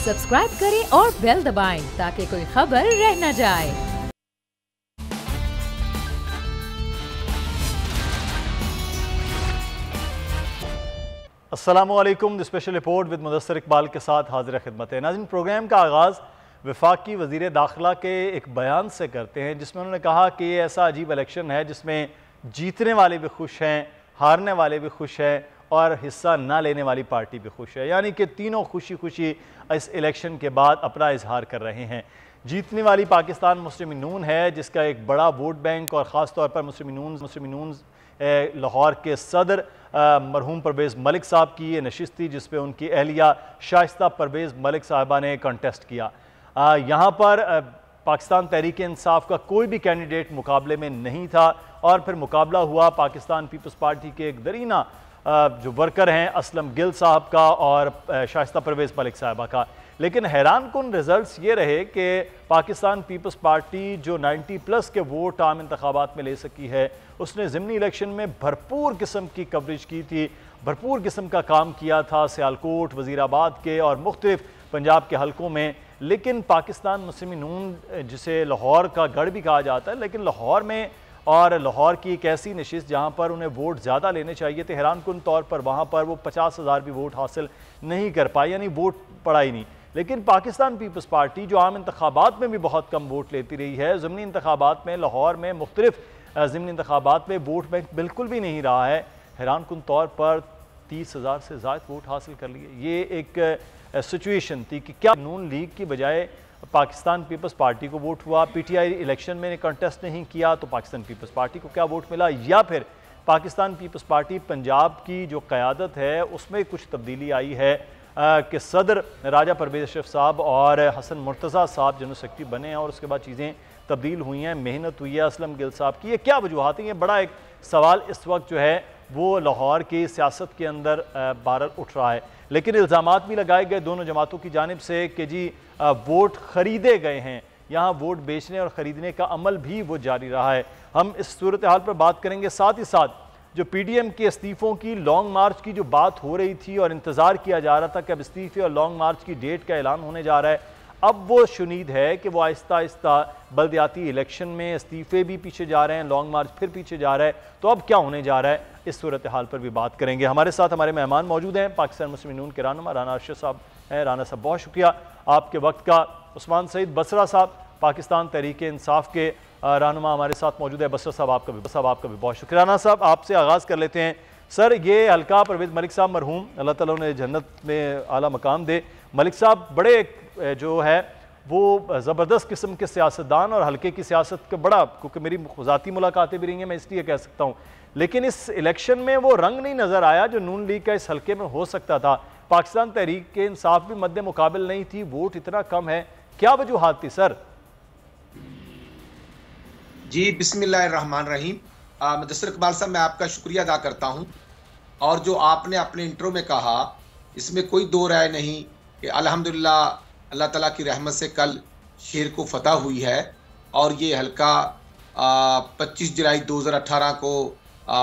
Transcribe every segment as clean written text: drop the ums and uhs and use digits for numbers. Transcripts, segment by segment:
Subscribe करें और bell दबाएं ताकि कोई खबर रह न जाए। अस्सलामुअलैकुम। The special report with Mudassar Iqbal के साथ हाजिर खिदमत है। नाज़रीन, प्रोग्राम का आगाज़ वफाकी वज़ीर दाखिला के एक बयान से करते हैं जिसमें उन्होंने कहा कि ये ऐसा अजीब इलेक्शन है जिसमें जीतने वाले भी खुश हैं, हारने वाले भी खुश हैं और हिस्सा ना लेने वाली पार्टी भी खुश है। यानी कि तीनों खुशी खुशी इस इलेक्शन के बाद अपना इजहार कर रहे हैं। जीतने वाली पाकिस्तान मुस्लिम नून है जिसका एक बड़ा वोट बैंक और ख़ास तौर पर मुस्लिम नून लाहौर के सदर मरहूम परवेज़ मलिक साहब की ये नशिस्त थी जिस पर उनकी अहलिया शाइस्ता परवेज़ मलिक साहबा ने कंटेस्ट किया। यहाँ पर पाकिस्तान तहरीक इंसाफ का कोई भी कैंडिडेट मुकाबले में नहीं था और फिर मुकाबला हुआ पाकिस्तान पीपल्स पार्टी के एक दरीना जो वर्कर हैं असलम गिल साहब का और शाइस्ता परवेज़ मलिक साहबा का। लेकिन हैरान कुन रिजल्ट्स ये रहे कि पाकिस्तान पीपल्स पार्टी जो 90+ के वोट आम इंतखाबात में ले सकी है उसने ज़िमनी इलेक्शन में भरपूर किस्म की कवरेज की थी, भरपूर किस्म का काम किया था सियालकोट, वज़ीराबाद के और मुख्तलिफ पंजाब के हलकों में। लेकिन पाकिस्तान मुस्लिम नून जिसे लाहौर का गढ़ भी कहा जाता है, लेकिन लाहौर में और लाहौर की एक ऐसी नशिस्त जहाँ पर उन्हें वोट ज़्यादा लेने चाहिए थे, हैरान कुन तौर पर वहाँ पर वो 50,000 भी वोट हासिल नहीं कर पाई, यानी वोट पड़ा ही नहीं। लेकिन पाकिस्तान पीपल्स पार्टी जो आम इंतखाबात में भी बहुत कम वोट लेती रही है, ज़िमनी इंतखाबात में लाहौर में मुख्तलिफ ज़िमनी इंतखाबात में वोट बैंक बिल्कुल भी नहीं रहा है, हैरान कुन तौर पर 30,000 से ज़्यादा वोट हासिल कर लिए। ये एक सिचुएशन थी कि क्या नून लीग की बजाय पाकिस्तान पीपल्स पार्टी को वोट हुआ, पीटीआई इलेक्शन में कंटेस्ट नहीं किया तो पाकिस्तान पीपल्स पार्टी को क्या वोट मिला, या फिर पाकिस्तान पीपल्स पार्टी पंजाब की जो क़यादत है उसमें कुछ तब्दीली आई है कि सदर राजा परवेज़ अशरफ साहब और हसन मुर्तज़ा साहब जनरल सेक्रेटरी बने हैं और उसके बाद चीज़ें तब्दील हुई हैं, मेहनत हुई है असलम गिल साहब की। ये क्या वजूहात हैं? ये बड़ा एक सवाल इस वक्त जो है वो लाहौर की सियासत के अंदर बारल उठ रहा है। लेकिन इल्ज़ामात भी लगाए गए दोनों जमातों की जानिब से कि जी वोट ख़रीदे गए हैं, यहाँ वोट बेचने और ख़रीदने का अमल भी वो जारी रहा है। हम इस सूरत हाल पर बात करेंगे। साथ ही साथ जो पीडीएम के इस्तीफ़ों की लॉन्ग मार्च की जो बात हो रही थी और इंतज़ार किया जा रहा था कि अब इस्तीफ़े और लॉन्ग मार्च की डेट का ऐलान होने जा रहा है, अब वो शुनीद है कि वो आहिस्ता आहिस्ता बल्दियाती इलेक्शन में इस्तीफ़े भी पीछे जा रहे हैं, लॉन्ग मार्च फिर पीछे जा रहा है। तो अब क्या होने जा रहा है, इस सूरत हाल पर भी बात करेंगे। हमारे साथ हमारे मेहमान मौजूद हैं, पाकिस्तान मुस्लिम नून के रहनुमा राना अरशद साहब हैं। राना साहब बहुत शुक्रिया आपके वक्त का। उस्मान सईद बसरा साहब पाकिस्तान तहरीक इंसाफ के रहनुमा हमारे साथ मौजूद है। बसरा साहब आपका भी बहुत शुक्रिया। राना साहब आपसे आगाज़ कर लेते हैं। सर, ये हल्का परवेज़ मलिक साहब मरहूम, अल्लाह ताला उन्हें जन्नत में आला मकाम दे, मलिक साहब बड़े जो है वो ज़बरदस्त किस्म के सियासतदान और हल्के की सियासत का बड़ा, क्योंकि मेरी ज़ाती मुलाकातें भी रही हैं मैं इसलिए कह सकता हूँ, लेकिन इस इलेक्शन में वो रंग नहीं नज़र आया जो नून लीग का इस हल्के में हो सकता था। पाकिस्तान तहरीक के इंसाफ भी मद्दे मुकाबिल नहीं थी, वोट इतना कम है, क्या वजूहात थी सर? जी बिस्मिल्लाहिर्रहमानिर्रहीम। मुदस्सिर इकबाल साहब, मैं आपका शुक्रिया अदा करता हूँ। और जो आपने अपने इंट्रो में कहा इसमें कोई दो राय नहीं कि अल्हम्दुलिल्लाह अल्लाह ताला की रहमत से कल शेर को फतह हुई है और ये हल्का 25 जुलाई 2018 को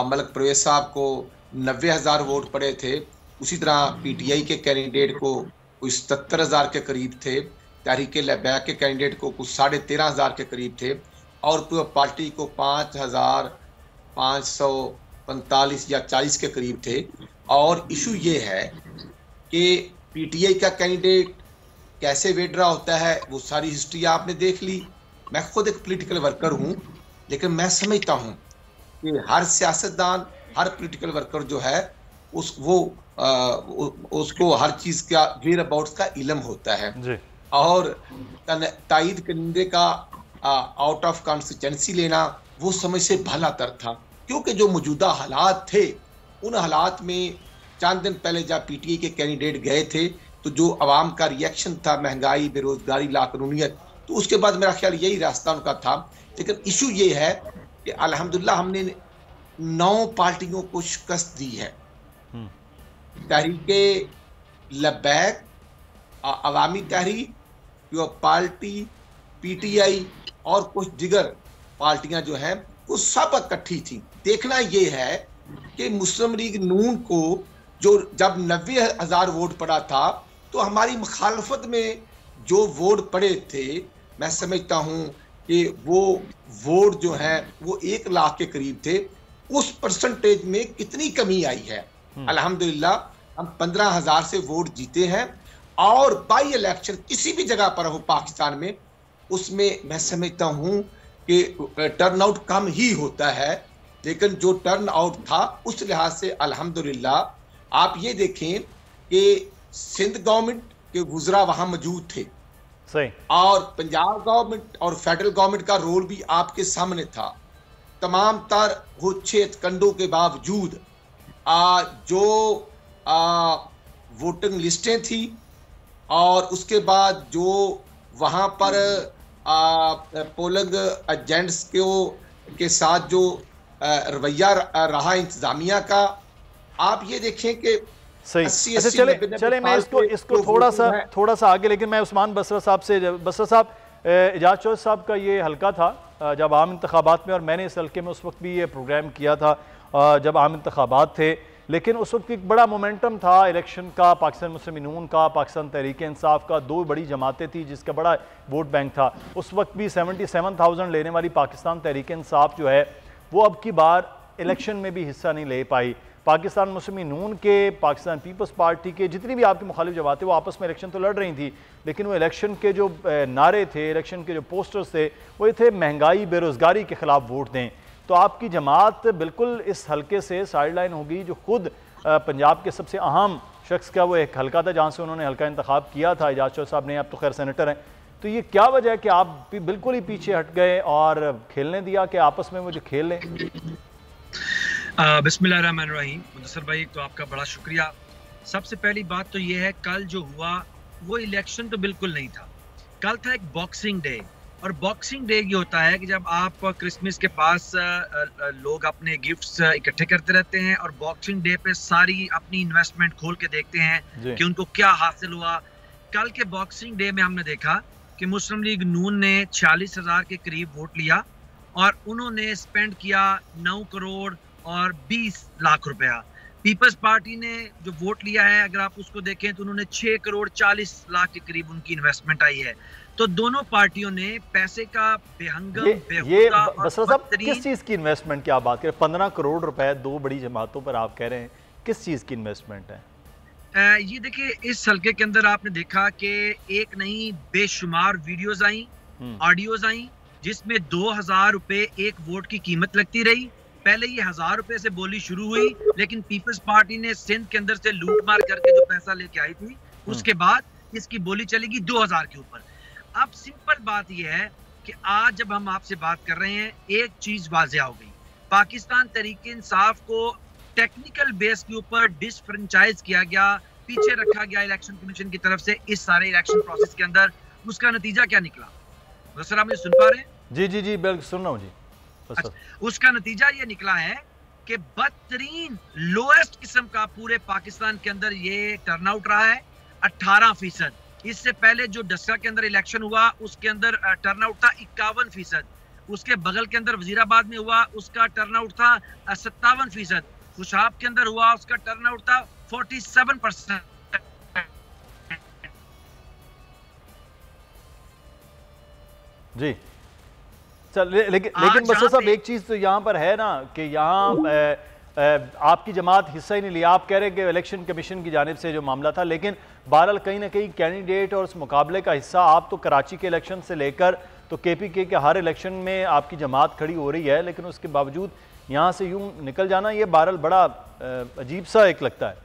मलिक परवेज़ साहब को 90,000 वोट पड़े थे। उसी तरह पीटीआई के कैंडिडेट को कुछ 77,000 के करीब थे, तहरीक लबैक के कैंडिडेट को कुछ 13,500 के करीब थे और पूरी पार्टी को 5,545 या 40 के करीब थे। और इशू ये है कि पीटीआई का कैंडिडेट कैसे विड्रा होता है वो सारी हिस्ट्री आपने देख ली। मैं खुद एक पॉलिटिकल वर्कर हूँ, लेकिन मैं समझता हूँ कि हर सियासतदान, हर पॉलिटिकल वर्कर जो है उसको हर चीज़ का वेयर अबाउट्स का इल्म होता है जी। और तायद कनिंदे का आउट ऑफ कॉन्स्टिट्यूंसी लेना वो समझ से भला तर था, क्योंकि जो मौजूदा हालात थे उन हालात में चंद दिन पहले जब पीटीआई के कैंडिडेट गए थे तो जो अवाम का रिएक्शन था, महंगाई, बेरोजगारी, लाकानूनियत, तो उसके बाद मेरा ख्याल यही रास्ता उनका था। लेकिन इशू ये है कि अल्हम्दुलिल्लाह हमने 9 पार्टियों को शिकस्त दी है। तहरीक लबैक, अवामी तहरीक, पार्टी, पीटीआई और कुछ दिगर पार्टियां जो हैं वो सब इकट्ठी थी। देखना ये है कि मुस्लिम लीग नून को जो जब 90,000 वोट पड़ा था तो हमारी मुखालफत में जो वोट पड़े थे, मैं समझता हूँ कि वो वोट जो है वो 1 लाख के करीब थे। उस परसेंटेज में कितनी कमी आई है। अल्हम्दुलिल्लाह हम 15,000 से वोट जीते हैं, और बाई इलेक्शन किसी भी जगह पर हो पाकिस्तान में, उसमें मैं समझता हूँ कि टर्नआउट कम ही होता है, लेकिन जो टर्न आउट था उस लिहाज से अल्हम्दुलिल्लाह। आप ये देखें कि सिंध गवर्नमेंट के वुज़रा वहां मौजूद थे, सही, और पंजाब गवर्नमेंट और फेडरल गवर्नमेंट का रोल भी आपके सामने था। तमाम तर होच्छेद कंडों के बावजूद जो वोटिंग लिस्टें थी, और उसके बाद जो वहां पर पोलिंग एजेंट्स के साथ जो रवैया रहा इंतजामिया का, आप ये देखें कि सही। अच्छा, चले मैं इसको थोड़ा सा आगे, लेकिन मैं उस्मान बसरा साहब से, बसरा साहब, एजाज चौधरी साहब का ये हल्का था जब आम इंतखाबात में, और मैंने इस हल्के में उस वक्त भी ये प्रोग्राम किया था जब आम इंतखाबात थे, लेकिन उस वक्त एक बड़ा मोमेंटम था इलेक्शन का, पाकिस्तान मुस्लिम नून का, पाकिस्तान तहरीक इंसाफ का, 2 बड़ी जमातें थी जिसका बड़ा वोट बैंक था। उस वक्त भी 77,000 लेने वाली पाकिस्तान तहरीक इंसाफ जो है वो अब की बार इलेक्शन में भी हिस्सा नहीं ले पाई। पाकिस्तान मुस्लिम नून के, पाकिस्तान पीपल्स पार्टी के जितनी भी आपकी मुखालिफ जमातें, वो आपस में इलेक्शन तो लड़ रही थी, लेकिन वो इलेक्शन के जो नारे थे, इलेक्शन के जो पोस्टर्स थे, वो ये थे महंगाई बेरोज़गारी के ख़िलाफ़ वोट दें। तो आपकी जमात बिल्कुल इस हल्के से साइड लाइन होगी, जो खुद पंजाब के सबसे अहम शख्स का वो एक हल्का था जहाँ से उन्होंने हल्का इंतखाब किया था एजाज चौधरी साहब ने, आप तो खैर सेनेटर हैं। तो ये क्या वजह है कि आप भी बिल्कुल ही पीछे हट गए और खेलने दिया कि आपस में वो जो खेल लें? बिस्मिल्लाहिर्रहमानिर्रहीम। मुदस्सर भाई, तो आपका बड़ा शुक्रिया। सबसे पहली बात तो ये है, कल जो हुआ वो इलेक्शन तो बिल्कुल नहीं था, कल था एक बॉक्सिंग डे। और बॉक्सिंग डे ये होता है कि जब आप क्रिसमस के पास लोग अपने गिफ्ट्स इकट्ठे करते रहते हैं, और बॉक्सिंग डे पे सारी अपनी इन्वेस्टमेंट खोल के देखते हैं कि उनको क्या हासिल हुआ। कल के बॉक्सिंग डे में हमने देखा कि मुस्लिम लीग नून ने 46,000 के करीब वोट लिया, और उन्होंने स्पेंड किया 9 करोड़ और 20 लाख रुपया। पीपल्स पार्टी ने जो वोट लिया है, अगर आप उसको देखें तो उन्होंने 6 करोड़ 40 लाख के करीब उनकी इन्वेस्टमेंट आई है। तो दोनों पार्टियों ने पैसे का बेहंगम बेहुदा बसरा साहब, किस चीज की इन्वेस्टमेंट की आप बात करें? 15 करोड़ रुपए 2 बड़ी जमातों पर आप कह रहे हैं, किस चीज की इन्वेस्टमेंट है? ये देखिए, इस हल्के के अंदर आपने देखा कि एक नहीं बेशुमार वीडियोस आई, ऑडियोज आई, जिसमें 2,000 रुपए एक वोट की कीमत लगती रही। पहले ये 1,000 रुपए से बोली शुरू हुई, लेकिन पीपल्स पार्टी ने सिंध के अंदर से लूट मार करके जो पैसा लेके आई थी, उसके बाद इसकी बोली चलेगी 2,000 के ऊपर। अब सिंपल बात यह है कि आज जब हम आपसे बात कर रहे हैं, एक चीज वाज़ेह हो गई, पाकिस्तान तहरीक इंसाफ को टेक्निकल बेस के ऊपर डिसफ्रेंचाइज किया गया, पीछे रखा गया इलेक्शन कमीशन की तरफ से इस सारे इलेक्शन प्रोसेस के अंदर। उसका नतीजा क्या निकला? सर, आप मुझे सुन पा रहे हैं? जी बिल्कुल सुन रहा हूँ जी। अच्छा, उसका नतीजा ये निकला है कि बदतरीन लोएस्ट किस्म का पूरे पाकिस्तान के अंदर ये टर्नआउट रहा है, 18%। इससे पहले जो डस्का के अंदर इलेक्शन हुआ, उसके अंदर टर्नआउट था 51%। उसके बगल के अंदर वजीराबाद में हुआ, उसका टर्नआउट था 57%। खुशाब के अंदर हुआ, उसका टर्नआउट था 47%। जी चल, लेकिन बस साहब एक चीज तो यहाँ पर है ना कि यहाँ आपकी जमात हिस्सा ही नहीं लिया। आप कह रहे हैं कि इलेक्शन कमीशन की जानिब से जो मामला था, लेकिन बहरहाल कहीं ना कहीं कैंडिडेट और उस मुकाबले का हिस्सा आप तो कराची के इलेक्शन से लेकर तो KPK के हर इलेक्शन में आपकी जमात खड़ी हो रही है, लेकिन उसके बावजूद यहाँ से यूं निकल जाना, ये बहरहाल बड़ा अजीब सा एक लगता है।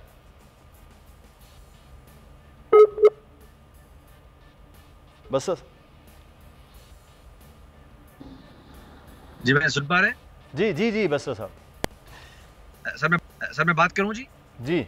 बस जी, मैं सुन पा रहे हैं? जी बस साहब। सर मैं बात करूं जी?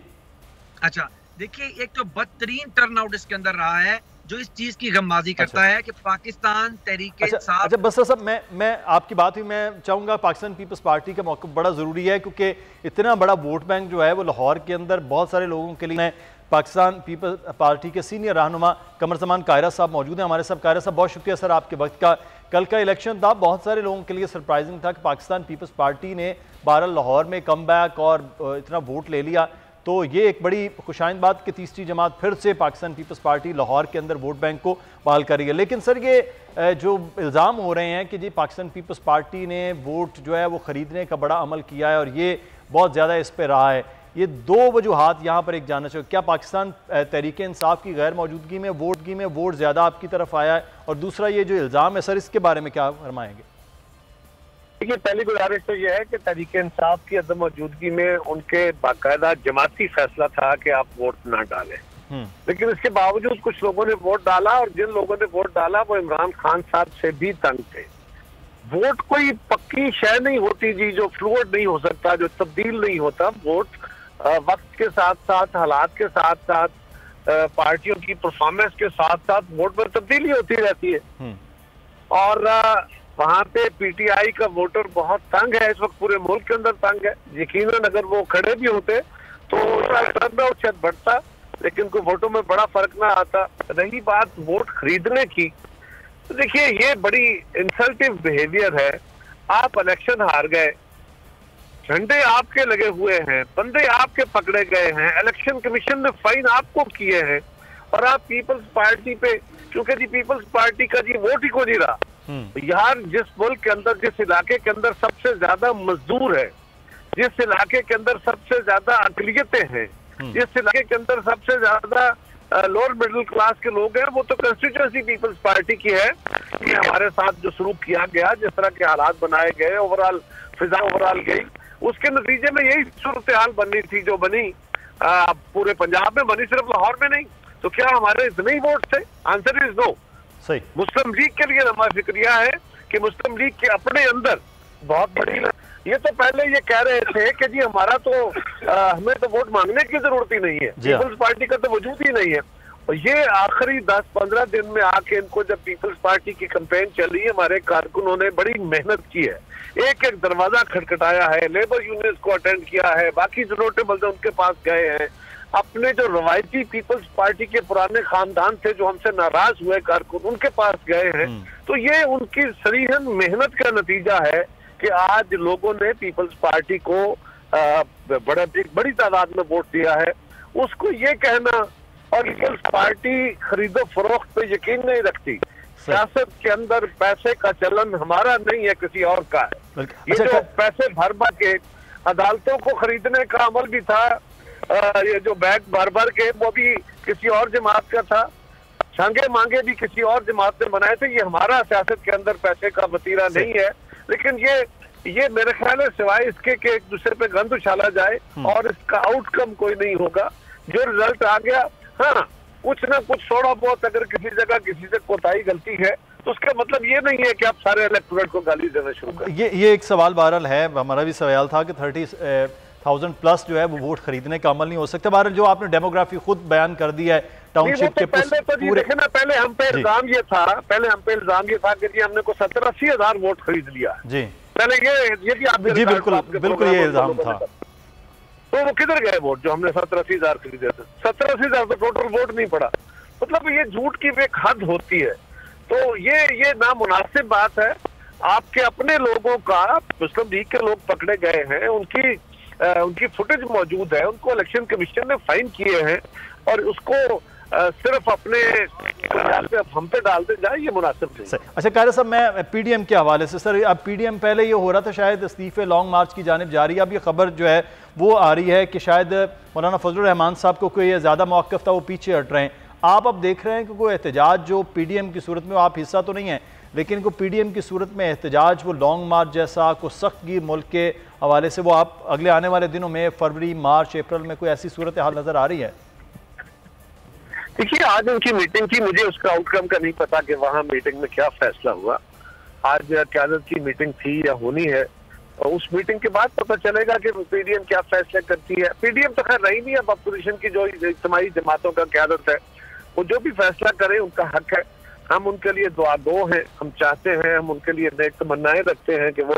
अच्छा, देखिए, एक तो बदतरीन टर्नआउट इसके अंदर रहा है, जो इस चीज की गमबाजी करता है कि पाकिस्तान तहरीक इंसाफ। अच्छा बस साहब, मैं आपकी बात हुई, मैं चाहूंगा पाकिस्तान पीपल्स पार्टी का मौक़िफ़ बड़ा ज़रूरी है, क्योंकि इतना बड़ा वोट बैंक जो है वो लाहौर के अंदर बहुत सारे लोगों के लिए। पाकिस्तान पीपल्स पार्टी के सीनियर रहनुमा कमर ज़मान कायरा साहब मौजूद हैं हमारे साथ। कायरा साहब, बहुत शुक्रिया सर आपके वक्त का। कल का इलेक्शन था, बहुत सारे लोगों के लिए सरप्राइजिंग था कि पाकिस्तान पीपल्स पार्टी ने 12 लाहौर में कम बैक और इतना वोट ले लिया। तो ये एक बड़ी खुशाइंद बात कि तीसरी जमात फिर से पाकिस्तान पीपल्स पार्टी लाहौर के अंदर वोट बैंक को बहाल कर रही है। लेकिन सर ये जो इल्ज़ाम हो रहे हैं कि जी पाकिस्तान पीपल्स पार्टी ने वोट जो है वो ख़रीदने का बड़ा अमल किया है और ये बहुत ज़्यादा इस पर रहा है, ये दो वजूहात यहाँ पर एक जानना चाहिए। क्या पाकिस्तान तहरीक इंसाफ की गैर मौजूदगी में वोट ज़्यादा आपकी तरफ आया है, और दूसरा ये जो इल्ज़ाम है सर इसके बारे में क्या फरमाएंगे? देखिए, पहली गुजारिश तो यह है कि तहरीक इंसाफ की अदम मौजूदगी में उनके बाकायदा जमाती फैसला था कि आप वोट ना डालें, लेकिन इसके बावजूद कुछ लोगों ने वोट डाला, और जिन लोगों ने वोट डाला वो इमरान खान साहब से भी तंग थे। वोट कोई पक्की शय नहीं होती जी, जो फ्लूइड नहीं हो सकता, जो तब्दील नहीं होता। वोट वक्त के साथ साथ, हालात के साथ साथ, पार्टियों की परफॉर्मेंस के साथ साथ वोट में तब्दीली होती रहती है। और वहां पे पीटीआई का वोटर बहुत तंग है, इस वक्त पूरे मुल्क के अंदर तंग है। यकीनन अगर वो खड़े भी होते तो शायद बढ़ता, लेकिन कोई वोटों में बड़ा फर्क ना आता। रही बात वोट खरीदने की, तो देखिए ये बड़ी इंसल्टिव बिहेवियर है। आप इलेक्शन हार गए, झंडे आपके लगे हुए हैं, बंदे आपके पकड़े गए हैं, इलेक्शन कमीशन ने फाइन आपको किए हैं, और आप पीपल्स पार्टी पे, क्योंकि जी पीपल्स पार्टी का जी वोट ही को नहीं रहा। यार, जिस मुल्क के अंदर, जिस इलाके के अंदर सबसे ज्यादा मजदूर है, जिस इलाके के अंदर सबसे ज्यादा अकलियतें हैं, जिस इलाके के अंदर सबसे ज्यादा लोअर मिडिल क्लास के लोग हैं, वो तो कंस्टिट्यूएंसी पीपल्स पार्टी की है। कि हमारे साथ जो सलूक किया गया, जिस तरह के हालात बनाए गए, ओवरऑल फिजा ओवरऑल गई, उसके नतीजे में यही सूरत हाल बननी थी जो बनी। पूरे पंजाब में बनी, सिर्फ लाहौर में नहीं। तो क्या हमारे इतने ही वोट थे? Answer is no. सही। मुस्लिम लीग के लिए हमारा फिक्रिया है कि मुस्लिम लीग के अपने अंदर बहुत बड़ी, ये तो पहले ये कह रहे थे कि जी हमारा तो हमें तो वोट मांगने की जरूरत ही नहीं है, पीपल्स पार्टी का तो वजूद ही नहीं है। और ये आखिरी 10-15 दिन में आके इनको जब पीपल्स पार्टी की कैंपेन चली, हमारे कारकुनों ने बड़ी मेहनत की है, एक एक दरवाजा खटखटाया है, लेबर यूनियंस को अटेंड किया है, बाकी जो नोटेबल्स उनके पास गए हैं, अपने जो रवायती पीपल्स पार्टी के पुराने खानदान थे जो हमसे नाराज हुए कारकुन, उनके पास गए हैं। तो ये उनकी सरीहन मेहनत का नतीजा है कि आज लोगों ने पीपल्स पार्टी को बड़ी तादाद में वोट दिया है। उसको ये कहना, और पीपल्स पार्टी खरीदो फरोख्त पे यकीन नहीं रखती, सियासत के अंदर पैसे का चलन हमारा नहीं है, किसी और का है। ये जो पैसे भर भर के अदालतों को खरीदने का अमल भी था, ये जो बैग भर भर के, वो भी किसी और जमात का था, छांगे मांगे भी किसी और जमात ने बनाए थे। ये हमारा सियासत के अंदर पैसे का वतीरा नहीं है। लेकिन ये मेरे ख्याल है सिवाय इसके कि एक दूसरे पे गंद उछाला जाए और इसका आउटकम कोई नहीं होगा। जो रिजल्ट आ गया, हाँ कुछ ना कुछ थोड़ा बहुत अगर किसी जगह किसी से कोताही गलती है तो उसका मतलब ये नहीं है कि आप सारे इलेक्टोरेट को गाली देना शुरू करें। ये एक सवाल बहरहाल है, हमारा भी सवाल था कि 30,000 प्लस जो है वो वोट खरीदने का अमल नहीं हो सकता। बहरहाल जो आपने डेमोग्राफी खुद बयान कर दिया है टाउनशिप के पहले तो जी देखे ना, पहले हम पे इल्जाम ये था कि जी हमने को 70-80 हजार वोट खरीद लिया जी। पहले ये भी आप जी बिल्कुल ये इल्जाम था। तो वो किधर गए वोट जो हमने 70-80 हजार खरीदे थे? 70-80 हजार तो टोटल वोट नहीं पड़ा। मतलब ये झूठ की एक हद होती है। तो ये नामुनासिब बात है। आपके अपने लोगों का, मुस्लिम लीग के लोग पकड़े गए हैं, उनकी फुटेज मौजूद है, उनको इलेक्शन कमीशन ने फाइन किए हैं, और उसको सिर्फ अपने हम पे डालते जाए, ये मुनासिब नहीं। अच्छा कायरा साहब, मैं पीडीएम के हवाले से, सर अब पीडीएम पहले ये हो रहा था शायद इस्तीफे लॉन्ग मार्च की जानिब जा रही है, अब ये खबर जो है वो आ रही है कि शायद मौलाना फजलुर रहमान साहब को कोई ज़्यादा मौक़िफ़ था, वो पीछे हट रहे हैं। आप अब देख रहे हैं कि कोई एहतजाज जो पीडीएम की सूरत में, आप हिस्सा तो नहीं है, लेकिन को पीडीएम की सूरत में एहतजाज, वो लॉन्ग मार्च जैसा, को सख्त गिर मुल्क के हवाले से, वो आप अगले आने वाले दिनों में फरवरी, मार्च, अप्रैल में कोई ऐसी सूरत हाल नज़र आ रही है? देखिए, आज उनकी मीटिंग थी, मुझे उसका आउटकम का नहीं पता कि वहाँ मीटिंग में क्या फैसला हुआ। आज क़यादत की मीटिंग थी या होनी है, और उस मीटिंग के बाद पता चलेगा कि पीडीएम क्या फैसला करती है। पीडीएम तो खैर रही नहीं, अब अपोजिशन की जो इज्तिमाई जमातों का क़यादत है, वो जो भी फैसला करे उनका हक है। हम उनके लिए दुआगो हैं, हम चाहते हैं, हम उनके लिए नेक तमन्नाएं रखते हैं कि वो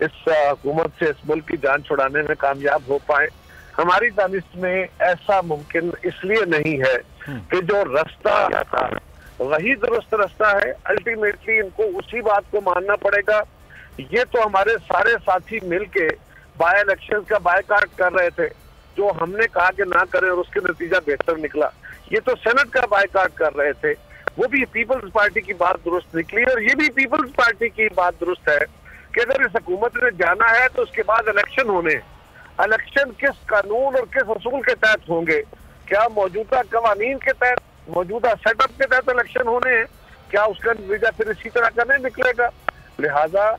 इस हुकूमत से इस मुल्क की जान छुड़ाने में कामयाब हो पाए। हमारी दानिश में ऐसा मुमकिन इसलिए नहीं है कि जो रास्ता था वही दुरुस्त रास्ता है। अल्टीमेटली इनको उसी बात को मानना पड़ेगा। ये तो हमारे सारे साथी मिलके बाय इलेक्शन का बायकाट कर रहे थे, जो हमने कहा कि ना करें और उसके नतीजा बेहतर निकला। ये तो सेनेट का बायकॉट कर रहे थे, वो भी पीपल्स पार्टी की बात दुरुस्त निकली, और ये भी पीपल्स पार्टी की बात दुरुस्त है कि अगर इस हुकूमत ने जाना है तो उसके बाद इलेक्शन होने, इलेक्शन किस कानून और किस असूल के तहत होंगे? क्या मौजूदा कवानीन के तहत, मौजूदा सेटअप के तहत इलेक्शन होने हैं? क्या उसका नतीजा फिर इसी तरह का नहीं निकलेगा? लिहाजा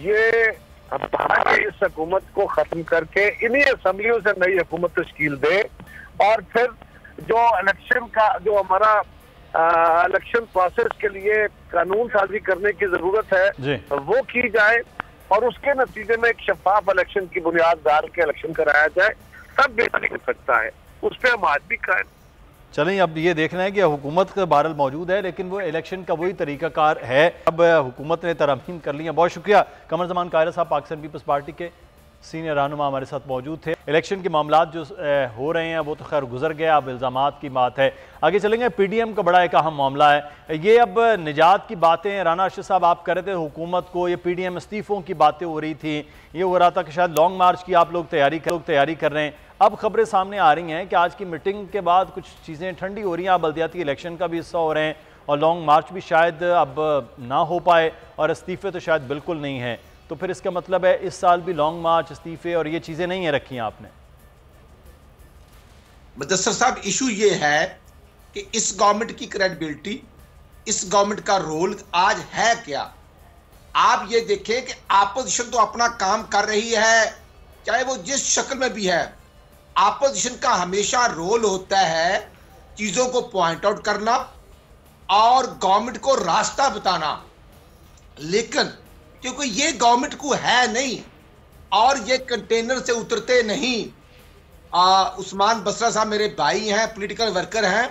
ये इस हुकूमत को खत्म करके इन्हीं असम्बलियों से नई हुकूमत तश्कील दे, और फिर जो इलेक्शन का जो हमारा इलेक्शन प्रोसेस के लिए कानून साजी करने की जरूरत है वो की जाए, और उसके नतीजे में एक शफाफ इलेक्शन की बुनियाद डाल के इलेक्शन कराया जाए, तब बेहतरी कर सकता है। उस पर हम आज भी कायम। चलें, अब ये देखना है कि हुकूमत का बहरहाल मौजूद है, लेकिन वो इलेक्शन का वही तरीकाकार है। अब हुकूमत ने तरमीम कर ली है। बहुत शुक्रिया कमर ज़मान कायरा साहब, पाकिस्तान पीपल्स पार्टी के सीनियर रहनुमा हमारे साथ मौजूद थे। इलेक्शन के मामला जो हो रहे हैं वो तो खैर गुजर गया, अब इल्ज़ामात की बात है। आगे चलेंगे। PDM का बड़ा एक अहम मामला है ये। अब निजात की बातें राना अर्शद साहब आप कर रहे थे, हुकूमत को ये PDM इस्तीफ़ों की बातें हो रही थी, ये हो रहा था कि शायद लॉन्ग मार्च की आप लोग तैयारी कर रहे हैं। अब खबरें सामने आ रही हैं कि आज की मीटिंग के बाद कुछ चीज़ें ठंडी हो रही हैं, आप बल्दियाती इलेक्शन का भी हिस्सा हो रहे हैं, और लॉन्ग मार्च भी शायद अब ना हो पाए, और इस्तीफ़े तो शायद बिल्कुल नहीं हैं। तो फिर इसका मतलब है इस साल भी लॉन्ग मार्च, इस्तीफे और ये चीजें नहीं है रखी हैं आपने? मुदस्सर साहब, इशू ये है कि इस गवर्नमेंट की क्रेडिबिलिटी, इस गवर्नमेंट का रोल आज है क्या? आप ये देखें कि आपोजिशन तो अपना काम कर रही है, चाहे वो जिस शक्ल में भी है। आपोजिशन का हमेशा रोल होता है चीजों को पॉइंट आउट करना और गवर्नमेंट को रास्ता बताना, लेकिन क्योंकि ये गवर्नमेंट को है नहीं और ये कंटेनर से उतरते नहीं। उस्मान बसरा साहब मेरे भाई हैं, पॉलिटिकल वर्कर हैं।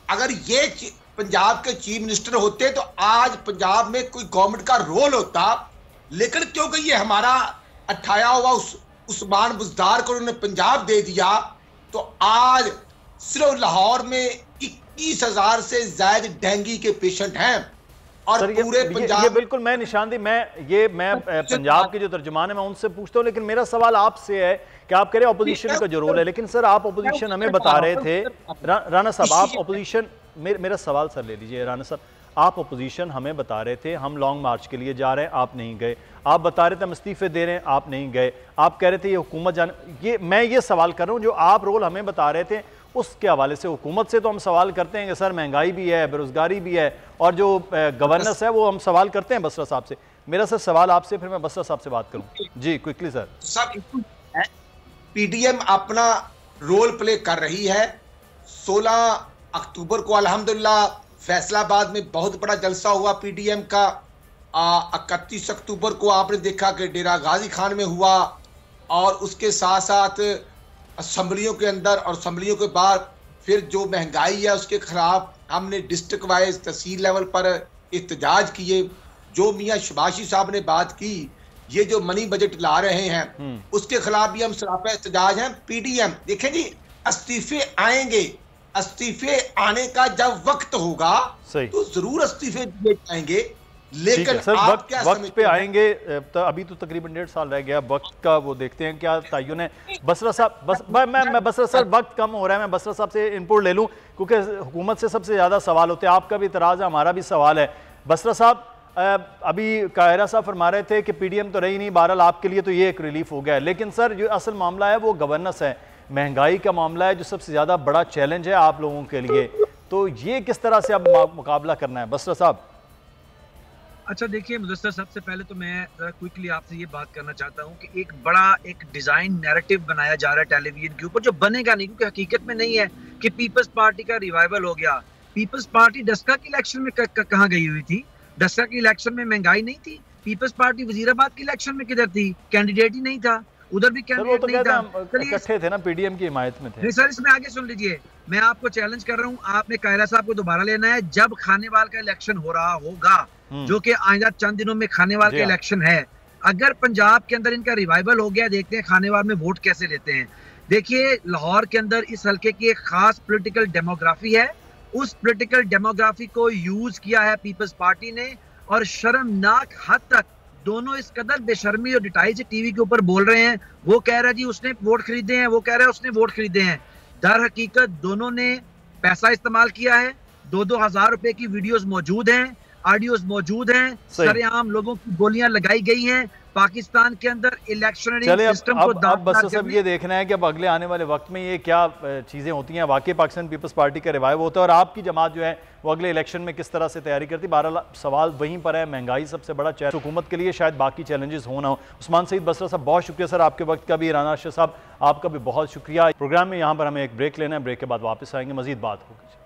अगर ये पंजाब के चीफ मिनिस्टर होते तो आज पंजाब में कोई गवर्नमेंट का रोल होता, लेकिन क्योंकि ये हमारा अठाया हुआ उस्मान बुजदार को उन्होंने पंजाब दे दिया, तो आज सिर्फ लाहौर में 21,000 से ज्यादा डेंगू के पेशेंट हैं। और सर, पूरे पंजाब ये बिल्कुल मैं निशानदी मैं पंजाब के जो तर्जुमान है मैं उनसे पूछता हूँ, लेकिन मेरा सवाल आपसे है कि आप कह रहे हैं अपोजिशन का जो रोल है, लेकिन सर आप अपोजिशन हमें बता रहे थे, राना साहब आप अपोजिशन, मेरा सवाल सर ले लीजिए राना साहब, आप अपोजिशन हमें बता रहे थे हम लॉन्ग मार्च के लिए जा रहे हैं, आप नहीं गए। आप बता रहे थे हम इस्तीफे दे रहे हैं, आप नहीं गए। आप कह रहे थे ये हुकूमत जाने, मैं ये सवाल कर रहा हूँ जो आप रोल हमें बता रहे थे उसके हवाले से। हुकूमत से तो हम सवाल करते हैं कि सर महंगाई भी है, बेरोजगारी भी है, और जो गवर्नेंस है वो हम सवाल करते हैं बसरा साहब से। मेरा सर सवाल आपसे, फिर मैं बसरा साहब से बात करूं। जी क्विकली सर। PDM अपना रोल प्ले कर रही है। 16 अक्टूबर को अल्हम्दुलिल्लाह फैसलाबाद में बहुत बड़ा जलसा हुआ PDM का। 31 अक्टूबर को आपने देखा कि डेरा गाजी खान में हुआ, और उसके साथ साथ असम्बलियों के अंदर और असम्बलियों के बाद फिर जो महंगाई है उसके खिलाफ हमने डिस्ट्रिक्ट वाइज तहसील लेवल पर एहतजाज किए। जो मियाँ शबाशी साहब ने बात की, ये जो मनी बजट ला रहे हैं उसके खिलाफ भी हम सरापा एहतजाज हैं। PDM देखें जी, इस्तीफे आएंगे, इस्तीफे आने का जब वक्त होगा तो जरूर इस्तीफे दिए जाएंगे, लेकिन सर वक्त पे आएंगे। तो अभी तो तकरीबन 1.5 साल रह गया वक्त का, वो देखते हैं क्या तय्युन है। बसरा साहब, मैं बसरा सर वक्त कम हो रहा है, मैं बसरा साहब से इनपुट ले लूं क्योंकि हुकूमत से सबसे ज़्यादा सवाल होते हैं। आपका भी इतराज़ है, हमारा भी सवाल है। बसरा साहब, अभी कायरा साहब फरमा रहे थे कि PDM तो रही नहीं, बहरहाल आपके लिए तो ये एक रिलीफ हो गया है, लेकिन सर जो असल मामला है वो गवर्नेंस है, महंगाई का मामला है जो सबसे ज़्यादा बड़ा चैलेंज है आप लोगों के लिए। तो ये किस तरह से अब मुकाबला करना है बसरा साहब? अच्छा देखिए मुदस्सर, सबसे पहले तो मैं क्विकली आपसे ये बात करना चाहता हूँ कि एक बड़ा एक डिजाइन नैरेटिव बनाया जा रहा है टेलीविजन के ऊपर, जो बनेगा नहीं, क्योंकि हकीकत में नहीं है कि पीपल्स पार्टी का रिवाइवल हो गया। पीपल्स पार्टी डस्का के इलेक्शन में कहाँ गई हुई थी? डस्का के इलेक्शन में महंगाई नहीं थी। पीपल्स पार्टी वजीराबाद के इलेक्शन में किधर थी? कैंडिडेट ही नहीं था, उधर भी कैंडिडेट नहीं था। इकट्ठे थे ना, PDM की हिमायत में थे। नहीं सर, इसमें आगे सुन लीजिए, मैं आपको चैलेंज कर रहा हूँ, आपने कायरा साहब को दोबारा लेना है जब खानेवाल का इलेक्शन हो रहा होगा, जो कि आइंदा चंद दिनों में खानेवाल का इलेक्शन है। अगर पंजाब के अंदर इनका रिवाइवल हो गया, देखते हैं खानेवाल में वोट कैसे लेते हैं। देखिए लाहौर के अंदर इस हल्के की एक खास पॉलिटिकल डेमोग्राफी है, उस पॉलिटिकल डेमोग्राफी को यूज किया है पीपल्स पार्टी ने, और शर्मनाक हद तक दोनों इस कदर बेशर्मी और डिटाई से टीवी के ऊपर बोल रहे हैं। वो कह रहा है जी उसने वोट खरीदे हैं, वो कह रहा है उसने वोट खरीदे हैं। दर हकीकत दोनों ने पैसा इस्तेमाल किया है। 2-2 हजार रुपए की वीडियोस मौजूद हैं, ऑडियोज मौजूद हैं, सरेआम लोगों की गोलियां लगाई गई हैं। पाकिस्तान के अंदर इलेक्शनरी सिस्टम को अब बस सब ये देखना है कि अब अगले आने वाले वक्त में ये क्या चीज़ें होती हैं। वाकई पाकिस्तान पीपल्स पार्टी का रिवाइव होता है और आपकी जमात जो है वो अगले इलेक्शन में किस तरह से तैयारी करती है। बहरहाल सवाल वहीं पर है, महंगाई सबसे बड़ा चैलेंज हुकूमत के लिए, शायद बाकी चैलेंजेस हो ना हो। उस्मान सईद बसरा साहब बहुत शुक्रिया सर आपके वक्त का भी। राना अरशद साहब आपका भी बहुत शुक्रिया। प्रोग्राम में यहाँ पर हमें एक ब्रेक लेना है, ब्रेक के बाद वापस आएंगे, मजीद बात होगी।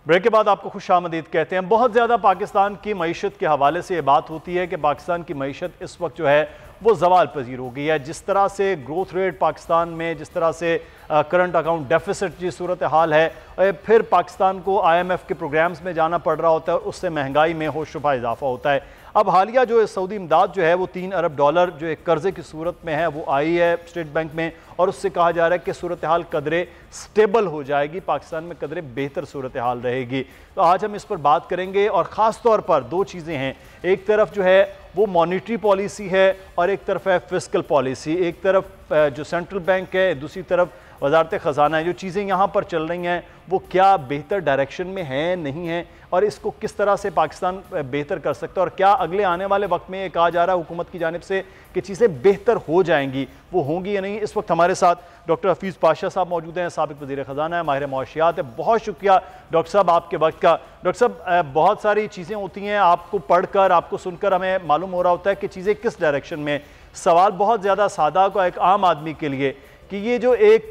ब्रेक के बाद आपको खुशामदीद कहते हैं। बहुत ज़्यादा पाकिस्तान की मईशत के हवाले से ये बात होती है कि पाकिस्तान की मईशत इस वक्त जो है वो ज़वाल पजीर हो गई है। जिस तरह से ग्रोथ रेट पाकिस्तान में, जिस तरह से करंट अकाउंट डेफिसिट की सूरत हाल है, फिर पाकिस्तान को IMF के प्रोग्राम्स में जाना पड़ रहा होता है और उससे महंगाई में होशरुफा इजाफा होता है। अब हालिया जो सऊदी इमदाद जो है वो $3 अरब जो एक कर्जे की सूरत में है वो आई है स्टेट बैंक में, और उससे कहा जा रहा है कि सूरत हाल कदरे स्टेबल हो जाएगी, पाकिस्तान में कदरे बेहतर सूरत हाल रहेगी। तो आज हम इस पर बात करेंगे और ख़ास तौर पर दो चीज़ें हैं। एक तरफ जो है वो मॉनिटरी पॉलिसी है और एक तरफ है फिस्कल पॉलिसी। एक तरफ जो सेंट्रल बैंक है, दूसरी तरफ वजारत ख़जाना है। जो चीज़ें यहाँ पर चल रही हैं वो क्या बेहतर डायरेक्शन में हैं, नहीं हैं, और इसको किस तरह से पाकिस्तान बेहतर कर सकता है, और क्या अगले आने वाले वक्त में ये कहा जा रहा है हुकूमत की जानिब से कि चीज़ें बेहतर हो जाएंगी, वो होंगी या नहीं। इस वक्त हमारे साथ डॉक्टर हफीज़ पाशा साहब मौजूद हैं, साबिक वज़ीर ख़जाना है, माहिर मुआशियात है। बहुत शुक्रिया डॉक्टर साहब आपके वक्त का। डॉक्टर साहब बहुत सारी चीज़ें होती हैं, आपको पढ़कर, आपको सुनकर हमें मालूम हो रहा होता है कि चीज़ें किस डायरेक्शन में। सवाल बहुत ज़्यादा सादा को एक आम आदमी के लिए कि ये जो एक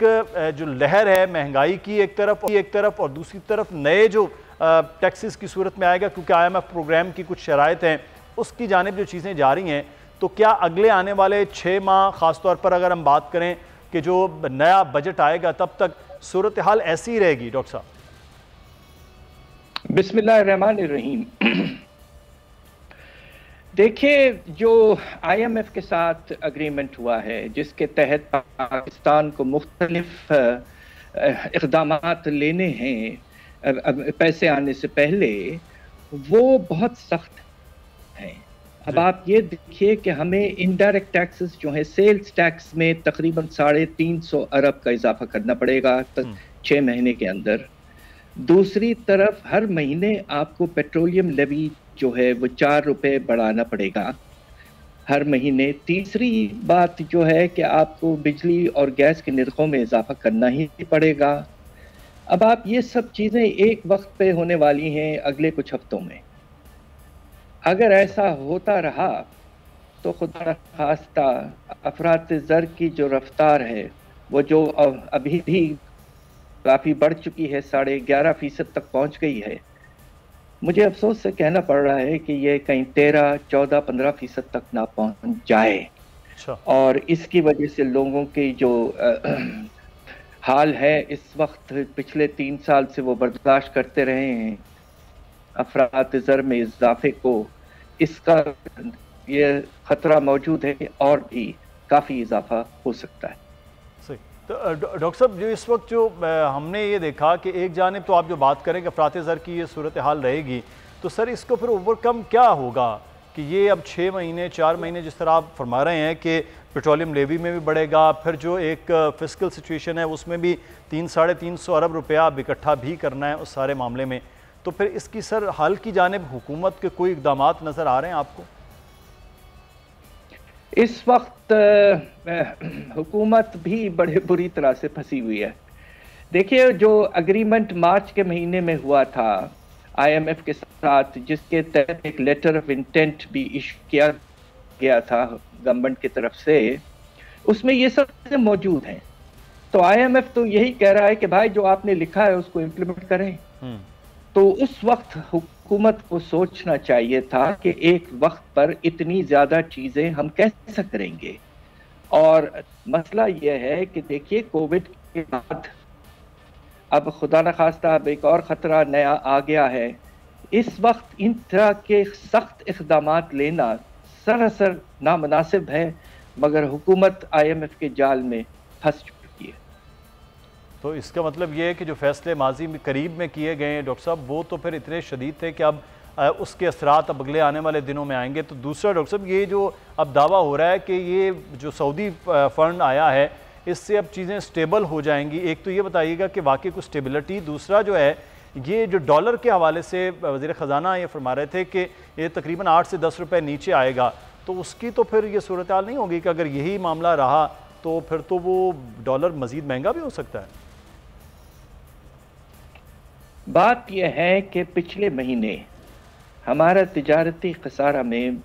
जो लहर है महंगाई की एक तरफ और दूसरी तरफ नए जो टैक्सेस की सूरत में आएगा, क्योंकि IMF प्रोग्राम की कुछ शराइत हैं, उसकी जानिब जो चीज़ें जा रही हैं, तो क्या अगले आने वाले 6 माह ख़ास तौर पर अगर हम बात करें कि जो नया बजट आएगा तब तक सूरत हाल ऐसी ही रहेगी? डॉक्टर साहब बिस्मिल्लाहिर्रहमानिर्रहीम। देखिए, जो IMF के साथ अग्रीमेंट हुआ है जिसके तहत पाकिस्तान को मुख्तलिफ इक़दामात लेने हैं पैसे आने से पहले, वो बहुत सख्त हैं। अब आप ये देखिए कि हमें इनडायरेक्ट टैक्सेस जो है, सेल्स टैक्स में तकरीबन 350 अरब का इजाफा करना पड़ेगा 6 महीने के अंदर। दूसरी तरफ हर महीने आपको पेट्रोलियम लेवी जो है वो 4 रुपए बढ़ाना पड़ेगा हर महीने। तीसरी बात जो है कि आपको बिजली और गैस के निर्खों में इजाफा करना ही पड़ेगा। अब आप ये सब चीज़ें एक वक्त पे होने वाली हैं अगले कुछ हफ्तों में। अगर ऐसा होता रहा तो खुदा न खास्ता अफरात ज़र की जो रफ्तार है वो जो अभी भी काफ़ी बढ़ चुकी है, 11.5% तक पहुंच गई है। मुझे अफसोस से कहना पड़ रहा है कि ये कहीं 13, 14, 15% तक ना पहुंच जाए। और इसकी वजह से लोगों की जो हाल है इस वक्त, पिछले 3 साल से वो बर्दाश्त करते रहे हैं अफरात ज़र में इजाफे को, इसका ये खतरा मौजूद है कि और भी काफ़ी इजाफा हो सकता है। तो डॉक्टर साहब, जो इस वक्त जो हमने ये देखा कि एक जानिब तो आप जो बात करें कि अफरात ज़र की ये सूरत हाल रहेगी, तो सर इसको फिर ओवरकम क्या होगा कि ये अब 6 महीने 4 महीने जिस तरह आप फरमा रहे हैं कि पेट्रोलियम लेवी में भी बढ़ेगा, फिर जो एक फिस्कल सिचुएशन है उसमें भी 300-350 अरब रुपया अब इकट्ठा भी करना है उस सारे मामले में, तो फिर इसकी सर हल की जानिब हुकूमत के कोई इक़दामात नज़र आ रहे हैं आपको? इस वक्त हुकूमत भी बड़े बुरी तरह से फंसी हुई है। देखिए, जो अग्रीमेंट मार्च के महीने में हुआ था IMF के साथ, जिसके तहत एक लेटर ऑफ इंटेंट भी इशू किया गया था गवर्नमेंट की तरफ से, उसमें ये सब चीजें मौजूद हैं। तो IMF तो यही कह रहा है कि भाई जो आपने लिखा है उसको इम्प्लीमेंट करें। तो उस वक्त हुकूमत को सोचना चाहिए था कि एक वक्त पर इतनी ज़्यादा चीज़ें हम कैसे करेंगे। और मसला यह है कि देखिए, कोविड के बाद अब खुदा न खास्ता अब एक और ख़तरा नया आ गया है। इस वक्त इन तरह के सख्त इक़दामात लेना सरासर नामुनासिब है, मगर हुकूमत IMF के जाल में फंस चुकी है। तो इसका मतलब ये है कि जो फैसले माजी में करीब में किए गए हैं डॉक्टर साहब, वो तो फिर इतने शदीद थे कि अब उसके असरात अब अगले आने वाले दिनों में आएंगे। तो दूसरा डॉक्टर साहब, ये जो अब दावा हो रहा है कि ये जो सऊदी फ़ंड आया है इससे अब चीज़ें स्टेबल हो जाएंगी, एक तो ये बताइएगा कि वाकई कुछ स्टेबिलिटी, दूसरा जो है ये जो डॉलर के हवाले से वज़ीर ख़जाना ये फरमा रहे थे कि ये तकरीबन 8 से 10 रुपए नीचे आएगा, तो उसकी तो फिर ये सूरत हाल नहीं होगी कि अगर यही मामला रहा तो फिर तो वो डॉलर मज़ीद महंगा भी हो सकता है। बात यह है कि पिछले महीने हमारा तिजारती खसारा में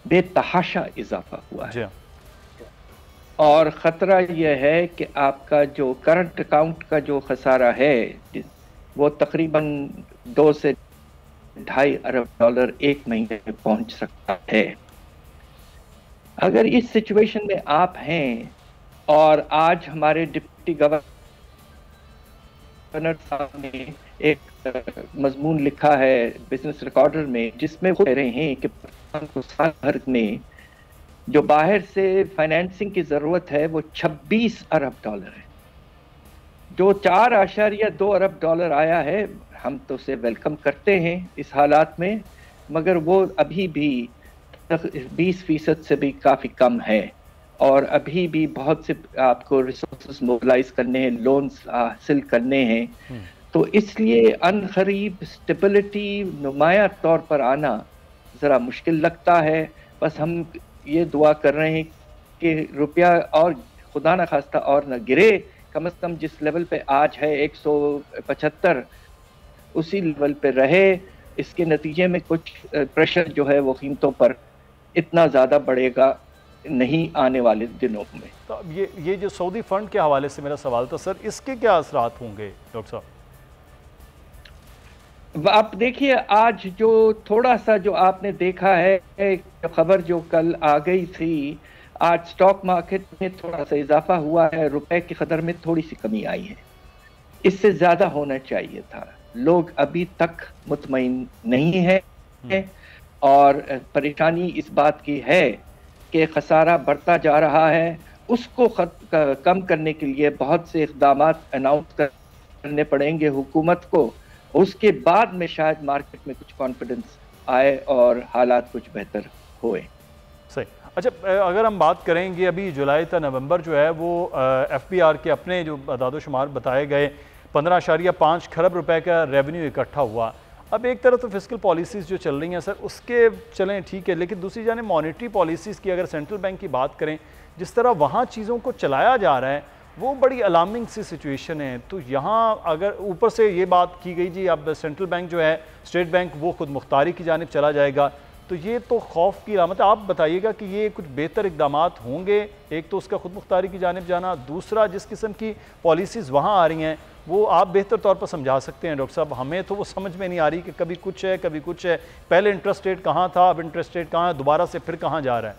बेतहाशा इजाफा हुआ है और ख़तरा यह है कि आपका जो करंट अकाउंट का जो खसारा है वो तकरीबन 2 से 2.5 अरब डॉलर एक महीने में पहुंच सकता है। अगर इस सिचुएशन में आप हैं और आज हमारे डिप्टी गवर्नर साहब ने एक मजमून लिखा है बिजनेस रिकॉर्डर में जिसमें वो कह रहे हैं कि पाकिस्तान को साल भर में जो बाहर से फाइनेंसिंग की ज़रूरत है वो 26 अरब डॉलर है। जो 4.2 अरब डॉलर आया है हम तो उसे वेलकम करते हैं इस हालात में, मगर वो अभी भी 20% से भी काफ़ी कम है और अभी भी बहुत से आपको रिसोर्सेज मोबिलाइज करने हैं, लोन्स हासिल करने हैं। तो इसलिए अनकरीब स्टेबिलिटी नुमाया तौर पर आना ज़रा मुश्किल लगता है। बस हम ये दुआ कर रहे हैं कि रुपया और खुदा न खास्ता और न गिरे, कम से कम जिस लेवल पे आज है 175 उसी लेवल पे रहे। इसके नतीजे में कुछ प्रेशर जो है वो कीमतों पर इतना ज़्यादा बढ़ेगा नहीं आने वाले दिनों में। तो अब ये जो सऊदी फंड के हवाले से मेरा सवाल था सर, इसके क्या असरात होंगे डॉक्टर साहब? आप देखिए आज जो थोड़ा सा जो आपने देखा है खबर जो कल आ गई थी, आज स्टॉक मार्केट में थोड़ा सा इजाफा हुआ है, रुपए की कदर में थोड़ी सी कमी आई है। इससे ज़्यादा होना चाहिए था। लोग अभी तक मुतमईन नहीं है और परेशानी इस बात की है कि खसारा बढ़ता जा रहा है। उसको कम करने के लिए बहुत से इक़दाम अनाउंस करने पड़ेंगे हुकूमत को, उसके बाद में शायद मार्केट में कुछ कॉन्फिडेंस आए और हालात कुछ बेहतर होए। सही। अच्छा, अगर हम बात करेंगे अभी जुलाई तक नवंबर जो है वो FBR के अपने जो अदाद-ओ-शुमार बताए गए 15.5 खरब रुपए का रेवेन्यू इकट्ठा हुआ। अब एक तरफ तो फिस्कल पॉलिसीज़ जो चल रही हैं सर उसके चलें ठीक है, लेकिन दूसरी जाने मॉनेटरी पॉलिसीज़ की अगर सेंट्रल बैंक की बात करें, जिस तरह वहाँ चीज़ों को चलाया जा रहा है वो बड़ी अलार्मिंग सी सिचुएशन है। तो यहाँ अगर ऊपर से ये बात की गई जी अब सेंट्रल बैंक जो है स्टेट बैंक वो खुद मुख्तारी की जानिब चला जाएगा, तो ये तो खौफ की अलामत है। आप बताइएगा कि ये कुछ बेहतर इकदाम होंगे, एक तो उसका खुद मुख्तारी की जानिब जाना, दूसरा जिस किस्म की पॉलिसीज़ वहाँ आ रही हैं वो आप बेहतर तौर पर समझा सकते हैं डॉक्टर साहब। हमें तो वो समझ में नहीं आ रही कि कभी कुछ है कभी कुछ है। पहले इंटरेस्ट रेट कहाँ था, अब इंटरेस्ट रेट कहाँ है, दोबारा से फिर कहाँ जा रहा है?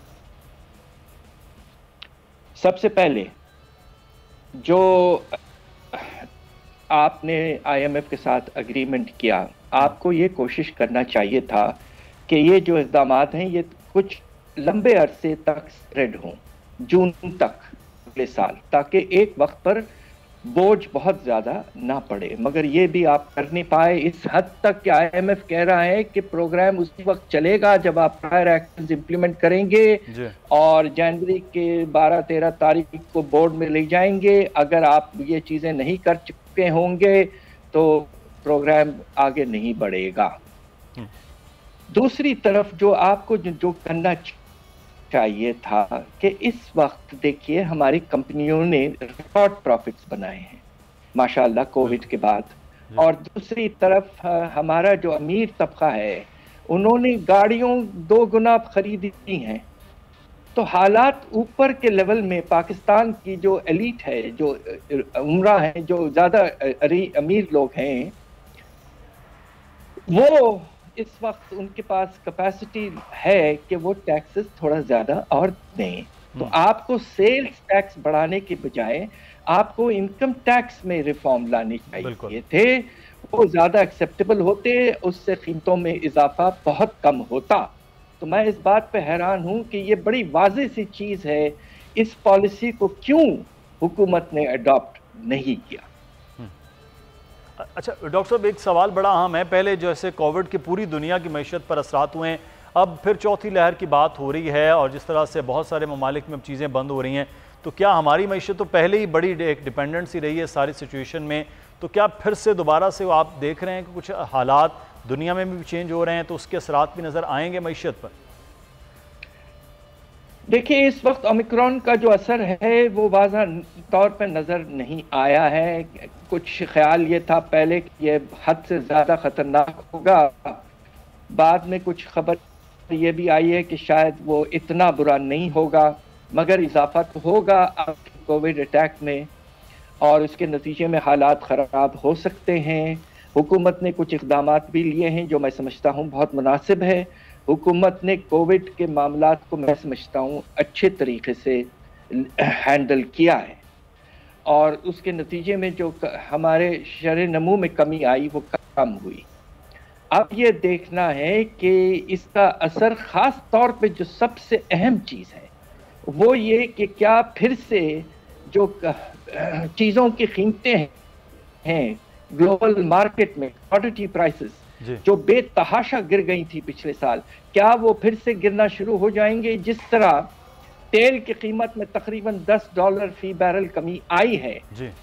सबसे पहले जो आपने IMF के साथ एग्रीमेंट किया, आपको ये कोशिश करना चाहिए था कि ये जो इक़दाम हैं ये कुछ लंबे अरसे तक स्प्रेड हों, जून तक अगले साल, ताकि एक वक्त पर बोझ बहुत ज़्यादा ना पड़े। मगर ये भी आप कर नहीं पाए इस हद तक कि IMF कह रहा है कि प्रोग्राम उसी वक्त चलेगा जब आप प्रायर एक्शंस इंप्लीमेंट करेंगे और जनवरी के 12-13 तारीख को बोर्ड में ले जाएंगे। अगर आप ये चीज़ें नहीं कर चुके होंगे तो प्रोग्राम आगे नहीं बढ़ेगा। दूसरी तरफ जो आपको जो करना चाहिए था कि इस वक्त देखिए हमारी कंपनियों ने रिकॉर्ड प्रॉफिट्स बनाए हैं माशाल्लाह कोविड के बाद, और दूसरी तरफ हमारा जो अमीर तबका है उन्होंने गाड़ियों 2 गुना खरीदी हैं। तो हालात ऊपर के लेवल में पाकिस्तान की जो एलीट है, जो उमरा है, जो ज़्यादा अमीर लोग हैं, वो इस वक्त उनके पास कैपेसिटी है कि वो टैक्सेस थोड़ा ज़्यादा और दें। तो आपको सेल्स टैक्स बढ़ाने के बजाय आपको इनकम टैक्स में रिफॉर्म लाने चाहिए थे, वो ज़्यादा एक्सेप्टेबल होते, उससे कीमतों में इजाफा बहुत कम होता। तो मैं इस बात पे हैरान हूँ कि ये बड़ी वाज़ेह सी चीज़ है, इस पॉलिसी को क्यों हुकूमत ने अडॉप्ट नहीं किया। अच्छा डॉक्टर साहब, एक सवाल बड़ा अहम है। पहले जैसे कोविड की पूरी दुनिया की मैशत पर असरात हुए हैं, अब फिर चौथी लहर की बात हो रही है और जिस तरह से बहुत सारे ममालिक में अब चीज़ें बंद हो रही हैं, तो क्या हमारी मैशत तो पहले ही बड़ी एक डिपेंडेंसी रही है सारी सिचुएशन में, तो क्या फिर से दोबारा से आप देख रहे हैं कि कुछ हालात दुनिया में भी चेंज हो रहे हैं, तो उसके असरात भी नज़र आएंगे मैशत पर? देखिए, इस वक्त ओमिक्रॉन का जो असर है वो वाज़ह तौर पर नज़र नहीं आया है। कुछ ख्याल ये था पहले कि ये हद से ज़्यादा ख़तरनाक होगा, बाद में कुछ खबर ये भी आई है कि शायद वो इतना बुरा नहीं होगा, मगर इजाफा तो होगा कोविड अटैक में और उसके नतीजे में हालात ख़राब हो सकते हैं। हुकूमत ने कुछ इक़दाम भी लिए हैं जो मैं समझता हूँ बहुत मुनासिब है। हुकूमत ने कोविड के मामलात को मैं समझता हूँ अच्छे तरीके से हैंडल किया है और उसके नतीजे में जो हमारे शरह नमू में कमी आई वो कम हुई। अब ये देखना है कि इसका असर ख़ास तौर पे जो सबसे अहम चीज़ है वो ये कि क्या फिर से जो चीज़ों की कीमतें हैं ग्लोबल मार्केट में, कमोडिटी प्राइसेस जो बेतहाशा गिर गई थी पिछले साल, क्या वो फिर से गिरना शुरू हो जाएंगे? जिस तरह तेल की कीमत में तकरीबन $10 फी बैरल कमी आई है,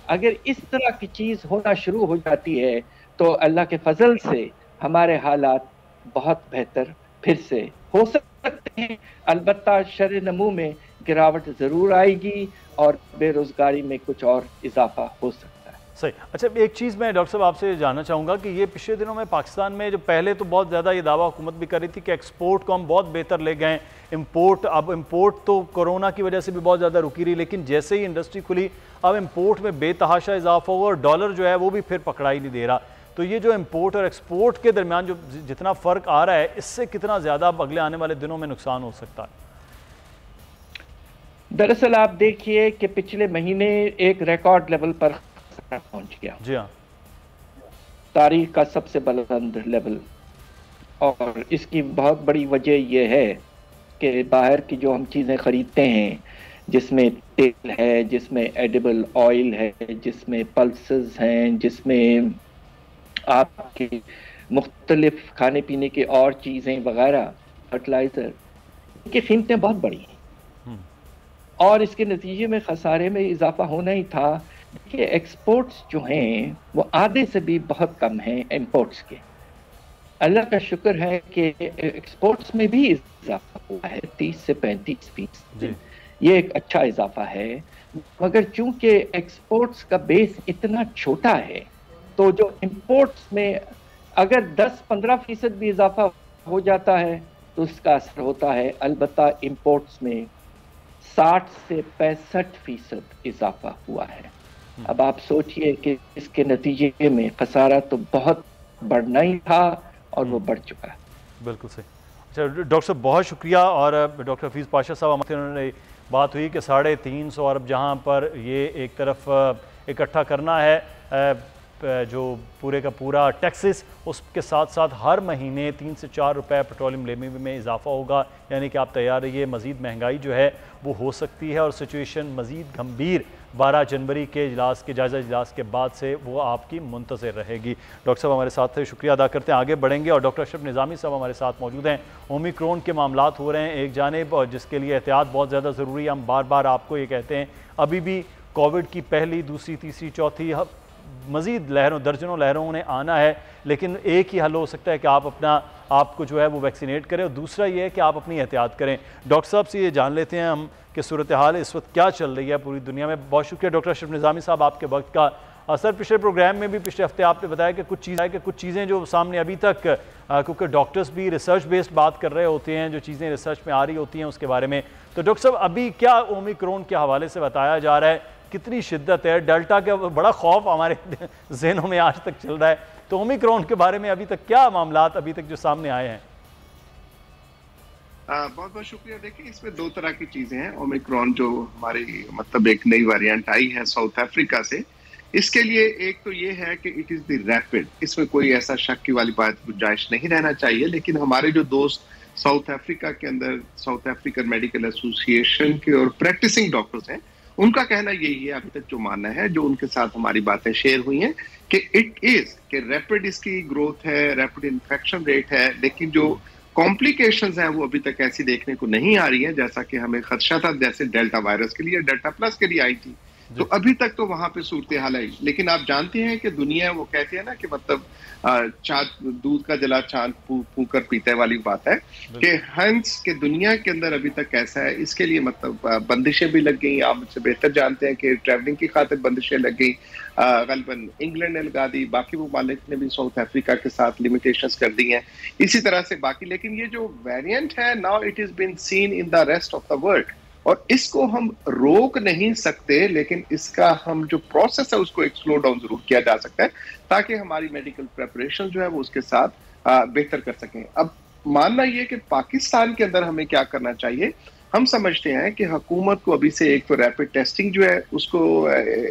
अगर इस तरह की चीज़ होना शुरू हो जाती है तो अल्लाह के फजल से हमारे हालात बहुत बेहतर फिर से हो सकते हैं। अलबत्ता शरह नमू में गिरावट ज़रूर आएगी और बेरोज़गारी में कुछ और इजाफा हो सकता है। सही। अच्छा, एक चीज़ मैं डॉक्टर साहब आपसे जानना चाहूँगा कि ये पिछले दिनों में पाकिस्तान में जो पहले तो बहुत ज़्यादा ये दावा हुकूमत भी कर रही थी कि एक्सपोर्ट को हम बहुत बेहतर ले गए, अब इम्पोर्ट तो कोरोना की वजह से भी बहुत ज़्यादा रुकी रही, लेकिन जैसे ही इंडस्ट्री खुली अब इम्पोर्ट में बेतहाशा इजाफा हुआ और डॉलर जो है वो भी फिर पकड़ाई नहीं दे रहा। तो ये जो इम्पोर्ट और एक्सपोर्ट के दरमियान जो जितना फ़र्क आ रहा है, इससे कितना ज़्यादा अगले आने वाले दिनों में नुकसान हो सकता है? दरअसल आप देखिए कि पिछले महीने एक रिकॉर्ड लेवल पर पहुंच गया। जी हाँ, तारीख का सबसे बुलंद लेवल, और इसकी बहुत बड़ी वजह यह है कि बाहर की जो हम चीज़ें ख़रीदते हैं, जिसमें तेल है, जिसमें एडिबल ऑयल है, जिसमें पल्सेस हैं, जिसमें आपकी मुख्तलिफ खाने पीने की और चीज़ें वगैरह, फर्टिलाइज़र, इनकी कीमतें बहुत बढ़ी हैं और इसके नतीजे में खसारे में इजाफा होना ही था। देखिए, एक्सपोर्ट्स जो हैं वो आधे से भी बहुत कम हैं इंपोर्ट्स के। अल्लाह का शुक्र है कि एक्सपोर्ट्स में भी इजाफा हुआ है 30 से 35%। ये एक अच्छा इजाफा है, मगर चूंकि एक्सपोर्ट्स का बेस इतना छोटा है तो जो इंपोर्ट्स में अगर 10-15% भी इजाफा हो जाता है तो उसका असर होता है। अलबत्ता इंपोर्ट्स में 60 से 65% इजाफा हुआ है। अब आप सोचिए कि इसके नतीजे में खसारा तो बहुत बढ़ना ही था और वो बढ़ चुका है। बिल्कुल सही। अच्छा डॉक्टर साहब, बहुत शुक्रिया। और डॉक्टर हफीज़ पाशा साहब, उन्होंने बात हुई कि 350 अरब जहाँ पर ये एक तरफ इकट्ठा करना है जो पूरे का पूरा टैक्सेस, उसके साथ साथ हर महीने 3 से 4 रुपए पेट्रोलियम लेवी में इजाफा होगा। यानी कि आप तैयार रहिए, मज़ीद महंगाई जो है वो हो सकती है और सिचुएशन मज़ीद गंभीर 12 जनवरी के इजलास के जायज़ा इजलास के बाद से वो आपकी मुंतज़िर रहेगी। डॉक्टर साहब हमारे साथ थे, शुक्रिया अदा करते हैं, आगे बढ़ेंगे। और डॉक्टर अशरफ निज़ामी साहब हमारे साथ मौजूद हैं। ओमिक्रॉन के मामलात हो रहे हैं एक जानिब, और जिसके लिए एहतियात बहुत ज़्यादा ज़रूरी है। हम बार बार आपको ये कहते हैं, अभी भी कोविड की पहली, दूसरी, तीसरी, चौथी मज़ीद लहरों, दर्जनों लहरों ने आना है, लेकिन एक ही हल हो सकता है कि आप आपको जो है वो वैक्सीनेट करें, और दूसरा ये है कि आप अपनी एहतियात करें। डॉक्टर साहब से ये जान लेते हैं हम कि सूरत हाल इस वक्त क्या चल रही है पूरी दुनिया में। बहुत शुक्रिया डॉक्टर अशरफ निज़ामी साहब आपके वक्त का। सर, पिछले प्रोग्राम में भी पिछले हफ्ते आपने बताया कि कुछ चीज़ें जो सामने अभी तक, क्योंकि डॉक्टर्स भी रिसर्च बेस्ड बात कर रहे होते हैं, जो चीज़ें रिसर्च में आ रही होती हैं उसके बारे में, तो डॉक्टर साहब अभी क्या ओमिक्रॉन के हवाले से बताया जा रहा है, कितनी शिद्दत है? डेल्टा का बड़ा खौफ हमारे जहनों में आज तक चल रहा है, तो ओमिक्रॉन के बारे में अभी तक क्या मामलात अभी तक जो सामने आए हैं? बहुत बहुत शुक्रिया। देखिए, इसमें दो तरह की चीजें हैं। ओमिक्रॉन जो हमारी मतलब एक नई वेरिएंट आई है साउथ अफ्रीका से, इसके लिए एक तो ये है कि इट इज द रैपिड, इसमें कोई ऐसा शक की वाली बात गुंजाइश नहीं रहना चाहिए। लेकिन हमारे जो दोस्त साउथ अफ्रीका के अंदर, साउथ अफ्रीकन मेडिकल एसोसिएशन के और प्रैक्टिसिंग डॉक्टर्स हैं, उनका कहना यही है, अभी तक जो मानना है, जो उनके साथ हमारी बातें शेयर हुई हैं, कि इट इज कि रैपिड इसकी ग्रोथ है, रैपिड इन्फेक्शन रेट है, लेकिन जो कॉम्प्लिकेशंस हैं वो अभी तक ऐसी देखने को नहीं आ रही है जैसा कि हमें खदशा था, जैसे डेल्टा वायरस के लिए, डेल्टा प्लस के लिए आई थी। तो अभी तक तो वहां पे सूरत हाल आई, लेकिन आप जानते हैं कि दुनिया, वो कहते हैं ना कि मतलब दूध का जला चांद फूंक कर पीते वाली बात है, कि हंस के दुनिया के अंदर अभी तक कैसा है, इसके लिए मतलब बंदिशें भी लग गई। आप मुझसे बेहतर जानते हैं कि ट्रैवलिंग की खातिर बंदिशें लग गई, गलबन इंग्लैंड ने लगा दी, बाकी ममालिक ने भी साउथ अफ्रीका के साथ लिमिटेशंस कर दी हैं, इसी तरह से बाकी। लेकिन ये जो वेरिएंट है, now it is been seen in the rest of the world, और इसको हम रोक नहीं सकते, लेकिन इसका हम जो प्रोसेस है उसको एक स्लो डाउन जरूर किया जा सकता है, ताकि हमारी मेडिकल प्रेपरेशन जो है वो उसके साथ बेहतर कर सकें। अब मानना ये कि पाकिस्तान के अंदर हमें क्या करना चाहिए, हम समझते हैं कि हुकूमत को अभी से एक तो रैपिड टेस्टिंग जो है उसको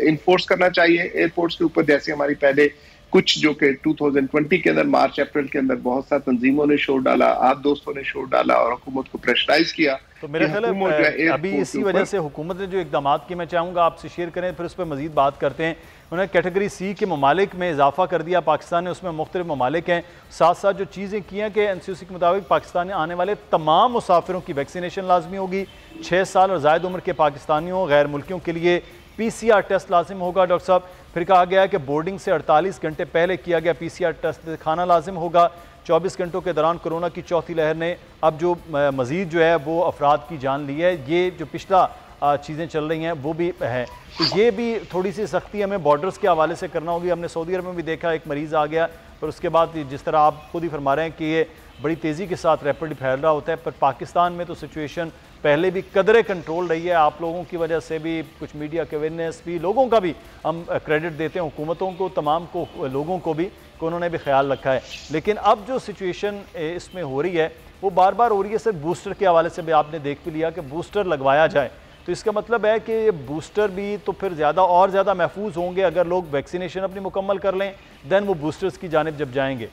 इन्फोर्स करना चाहिए एयरपोर्ट्स के ऊपर, जैसे हमारी पहले कुछ जो कि 2020 के अंदर मार्च अप्रैल के अंदर बहुत सा तंजीमों ने शोर डाला, आप दोस्तों ने शोर डाला और हुकूमत को प्रेशराइज किया। तो मेरा ख्याल है अभी इसी वजह से हुकूमत ने जो इकदाम की मैं चाहूँगा आपसे शेयर करें, फिर उस पर मजीद बात करते हैं। उन्होंने कैटेगरी सी के ममालिक में इजाफा कर दिया पाकिस्तान ने, उसमें मुख्तलिफ ममालिक हैं, साथ साथ जो चीज़ें की हैं कि NCOC के मुताबिक पाकिस्तान में आने वाले तमाम मुसाफिरों की वैक्सीनेशन लाजमी होगी, 6 साल और ज़ायद उम्र के पाकिस्तानियों गैर मुल्कियों के लिए PCR टेस्ट लाजिम होगा। डॉक्टर साहब, फिर कहा गया है कि बोर्डिंग से 48 घंटे पहले किया गया PCR टेस्ट दिखाना लाजिम होगा। 24 घंटों के दौरान कोरोना की चौथी लहर ने अब जो मज़ीद जो है वो अफराद की जान ली है, ये जो पिछला चीज़ें चल रही हैं वो भी है, तो ये भी थोड़ी सी सख्ती हमें बॉर्डर्स के हवाले से करना होगी। हमने सऊदी अरब में भी देखा, एक मरीज़ आ गया, पर उसके बाद जिस तरह आप खुद ही फरमा रहे हैं कि ये बड़ी तेज़ी के साथ रैपिड फैल रहा होता है, पर पाकिस्तान में तो सिचुएशन पहले भी कदरे कंट्रोल रही है, आप लोगों की वजह से भी, कुछ मीडिया के अवेयरनेस भी, लोगों का भी हम क्रेडिट देते हैं, हुकूमतों को, तमाम को, लोगों को भी, कि उन्होंने भी ख्याल रखा है। लेकिन अब जो सिचुएशन इसमें हो रही है वो बार बार हो रही है, सिर्फ बूस्टर के हवाले से भी आपने देख भी लिया कि बूस्टर लगवाया जाए, तो इसका मतलब है कि बूस्टर भी तो फिर ज़्यादा और ज़्यादा महफूज होंगे अगर लोग वैक्सीनेशन अपनी मुकम्मल कर लें, देन वो बूस्टर्स की जानिब जब जाएंगे।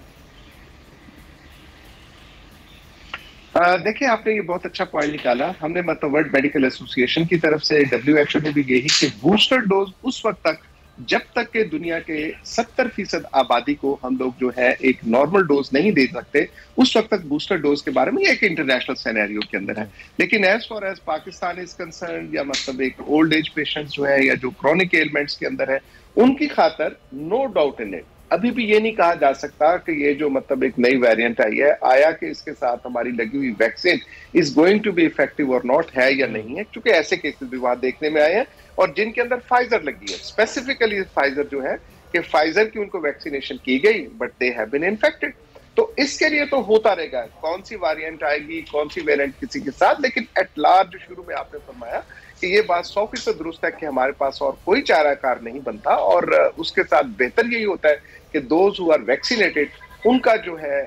देखिए, आपने ये बहुत अच्छा पॉइंट निकाला। हमने मतलब वर्ल्ड मेडिकल एसोसिएशन की तरफ से, WHO ने भी यही कि बूस्टर डोज उस वक्त तक, जब तक के दुनिया के 70% आबादी को हम लोग जो है एक नॉर्मल डोज नहीं दे सकते, उस वक्त तक बूस्टर डोज के बारे में एक इंटरनेशनल सिनेरियो के अंदर है। लेकिन as far as Pakistan is concern, या मतलब एक ओल्ड एज पेशेंट्स जो है या जो क्रॉनिक एलिमेंट्स के अंदर है, उनकी खातर नो डाउट इन इट, अभी भी ये नहीं कहा जा सकता कि ये जो मतलब एक नई वेरिएंट आई है, आया कि इसके साथ हमारी लगी हुई vaccine is going to be effective और नॉट, है या नहीं है, क्योंकि ऐसे केसेस भी वहां देखने में आए हैं और जिनके अंदर फाइजर लगी है, स्पेसिफिकली फाइजर जो है कि फाइजर की उनको वैक्सीनेशन की गई but they have been infected. तो इसके लिए तो होता रहेगा, कौन सी वेरिएंट आएगी, कौन सी वेरिएंट किसी के साथ, लेकिन एट लार्ज शुरू में आपने फरमाया कि ये बात 100% दुरुस्त है कि हमारे पास और कोई चाराकार नहीं बनता, और उसके साथ बेहतर यही होता है कि दोज हु आर वैक्सीनेटेड, उनका जो है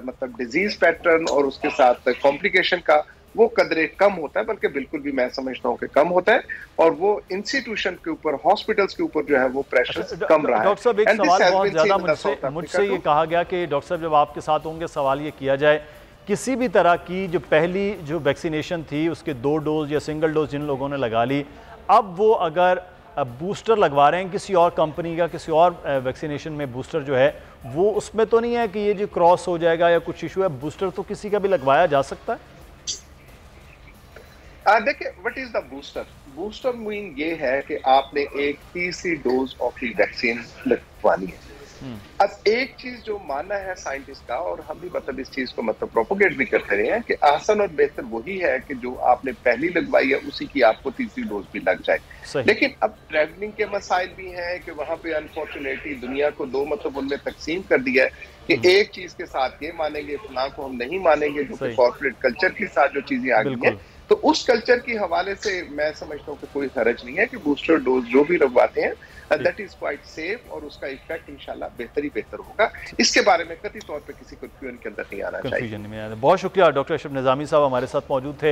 मतलब डिजीज पैटर्न और उसके साथ कॉम्प्लिकेशन का वो कदरे कम होता है, बल्कि बिल्कुल भी मैं समझता हूँ कि कम होता है, और वो इंस्टीट्यूशन के ऊपर, हॉस्पिटल्स के ऊपर जो है वो प्रेशर कम रहा है। डॉक्टर साहब, एक सवाल बहुत ज्यादा मुझसे ये कहा गया कि डॉक्टर साहब जब आपके साथ होंगे सवाल ये किया जाए, किसी भी तरह की जो पहली जो वैक्सीनेशन थी उसके 2 डोज या सिंगल डोज जिन लोगों ने लगा ली, अब वो अगर बूस्टर लगवा रहे हैं किसी और कंपनी का, किसी और वैक्सीनेशन में बूस्टर जो है वो, उसमें तो नहीं है कि ये जो क्रॉस हो जाएगा या कुछ इशू है, बूस्टर तो किसी का भी लगवाया जा सकता है? देखिए, what is the booster? Booster mean ये है कि आपने एक तीसरी डोज ऑफ दी वैक्सीन लगवानी है। अब एक चीज जो मानना है साइंटिस्ट का, और हम भी मतलब इस चीज को मतलब प्रोपोगेट भी करते रहे हैं, कि आसान और बेहतर वही है कि जो आपने पहली लगवाई है उसी की आपको तीसरी डोज भी लग जाए। लेकिन अब ट्रैवलिंग के मसाइल भी हैं कि वहां पे अनफॉर्चुनेटली दुनिया को 2 मतलब उनमें तकसीम कर दिया है कि एक चीज के साथ ये मानेंगे, फलां को हम नहीं मानेंगे, जो कि कॉर्पोरेट कल्चर के साथ जो चीजें आ गई हैं। तो उस कल्चर के हवाले से मैं समझता हूँ कि कोई हर्ज नहीं है कि बूस्टर डोज जो भी लगवाते हैं दैट इज क्वाइट सेफ, और उसका इफेक्ट इंशाल्लाह बेहतर ही बेहतर होगा। इसके बारे में कतई तौर पे किसी कंफ्यूजन के अंदर नहीं आना चाहिए। बहुत शुक्रिया डॉक्टर अशरफ निज़ामी साहब हमारे साथ मौजूद थे।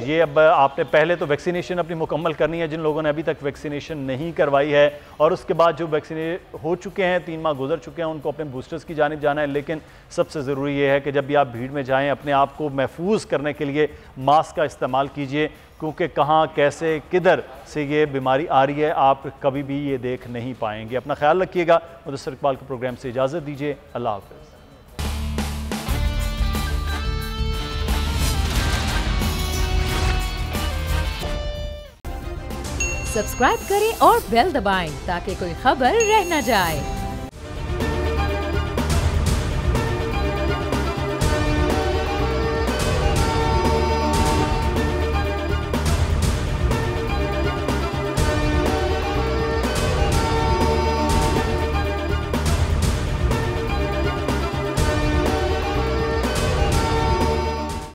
ये अब आपने पहले तो वैक्सीनेशन अपनी मुकम्मल करनी है जिन लोगों ने अभी तक वैक्सीनेशन नहीं करवाई है, और उसके बाद जो वैक्सीनेट हो चुके हैं, 3 माह गुजर चुके हैं, उनको अपने बूस्टर्स की जानिब जाना है। लेकिन सबसे ज़रूरी ये है कि जब भी आप भीड़ में जाएँ, अपने आप को महफूज करने के लिए मास्क का इस्तेमाल इस्तेमाल कीजिए, क्योंकि कहाँ कैसे किधर से ये बीमारी आ रही है आप कभी भी ये देख नहीं पाएंगे। अपना ख्याल रखिएगा। मुदस्सिर इकबाल के प्रोग्राम से इजाज़त दीजिए। अल्लाह हाफ़िज़। सब्सक्राइब करें और बेल दबाएं ताकि कोई खबर रह न जाए।